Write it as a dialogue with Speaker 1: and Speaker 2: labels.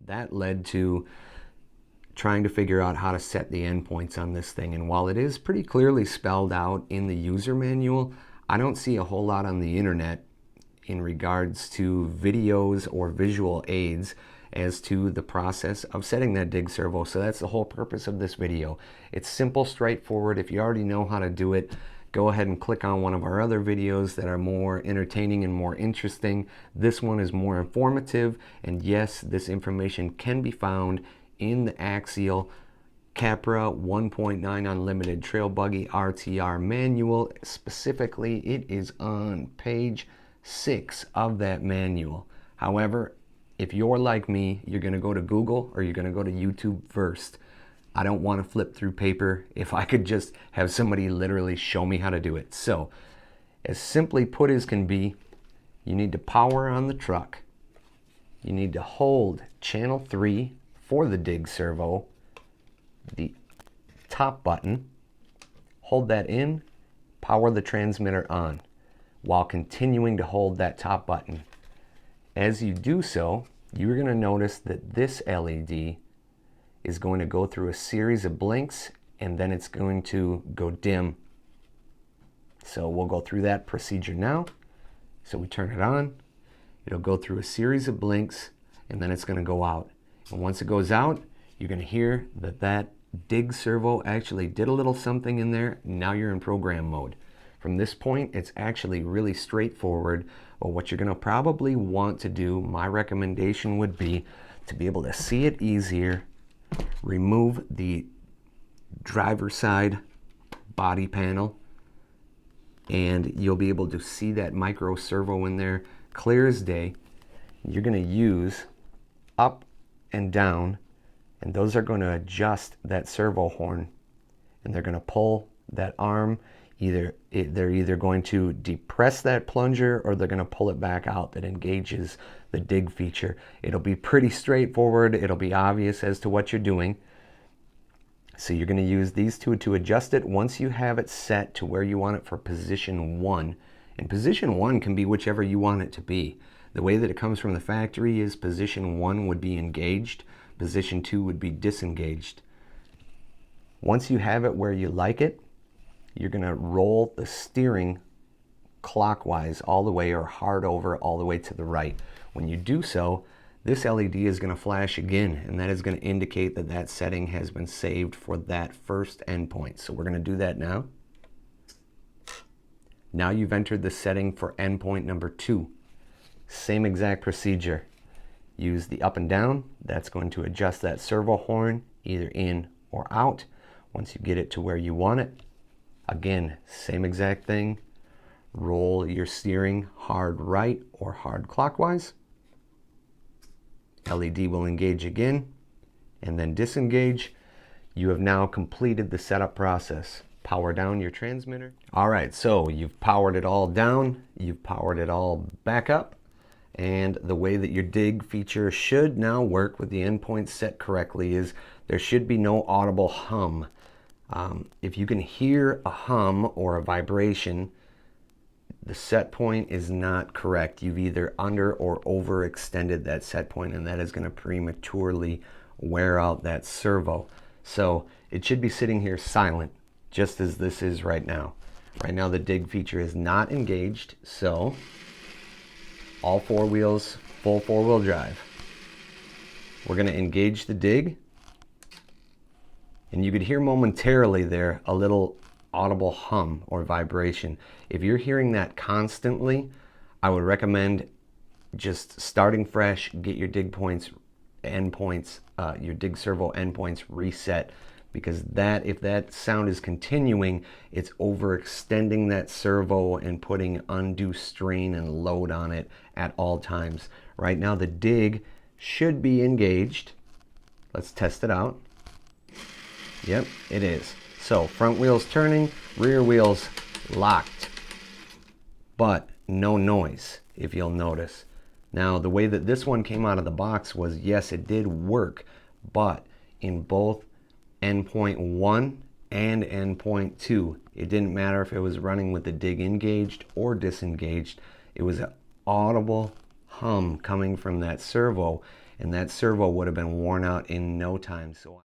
Speaker 1: That led to trying to figure out how to set the endpoints on this thing. And while it is pretty clearly spelled out in the user manual, I don't see a whole lot on the internet in regards to videos or visual aids as to the process of setting that dig servo. So that's the whole purpose of this video. It's simple, straightforward. If you already know how to do it, go ahead and click on one of our other videos that are more entertaining and more interesting. This one is more informative, and yes, this information can be found in the Axial Capra 1.9 Unlimited Trail Buggy RTR manual. Specifically, it is on page 6 of that manual. However, if you're like me, you're going to go to Google or you're going to go to YouTube first. I don't want to flip through paper if I could just have somebody literally show me how to do it. So, as simply put as can be, you need to power on the truck. You need to hold channel 3 for the dig servo, the top button, hold that in, power the transmitter on, while continuing to hold that top button. As you do so, you're going to notice that this LED is going to go through a series of blinks, and then it's going to go dim. So we'll go through that procedure now. So we turn it on, it'll go through a series of blinks, and then it's going to go out. And once it goes out, you're going to hear that that dig servo actually did a little something in there. Now you're in program mode. From this point, it's actually really straightforward. But what you're going to probably want to do, my recommendation would be to be able to see it easier, remove the driver's side body panel, and you'll be able to see that micro servo in there clear as day. You're going to use up and down, and those are going to adjust that servo horn, and they're going to pull that arm. They're either going to depress that plunger or they're going to pull it back out. That engages the dig feature. It'll be pretty straightforward. It'll be obvious as to what you're doing. So you're going to use these two to adjust it once you have it set to where you want it for position 1. And position 1 can be whichever you want it to be. The way that it comes from the factory is position 1 would be engaged, position 2 would be disengaged. Once you have it where you like it, you're going to roll the steering clockwise all the way, or hard over all the way to the right. When you do so, this LED is going to flash again, and that is going to indicate that that setting has been saved for that first endpoint. So we're going to do that now. Now you've entered the setting for endpoint number 2. Same exact procedure. Use the up and down. That's going to adjust that servo horn either in or out. Once you get it to where you want it, again, same exact thing. Roll your steering hard right or hard clockwise. LED will engage again and then disengage. You have now completed the setup process. Power down your transmitter. All right, so you've powered it all down, you've powered it all back up, and the way that your dig feature should now work with the endpoint set correctly is there should be no audible hum. If you can hear a hum or a vibration, the set point is not correct. You've either under or overextended that set point, and that is going to prematurely wear out that servo. So it should be sitting here silent, just as this is right now. Right now the dig feature is not engaged, so all 4 wheels, full 4-wheel drive. We're going to engage the dig, and you could hear momentarily there a little audible hum or vibration. If you're hearing that constantly, I would recommend just starting fresh, get your dig points, endpoints, your dig servo endpoints reset, because that, if that sound is continuing, it's overextending that servo and putting undue strain and load on it at all times. Right now the dig should be engaged. Let's test it out. Yep, it is. So front wheels turning, rear wheels locked, but no noise, if you'll notice. Now the way that this one came out of the box was, yes, it did work, but in both endpoint 1 and endpoint 2, it didn't matter if it was running with the dig engaged or disengaged. It was an audible hum coming from that servo, and that servo would have been worn out in no time. So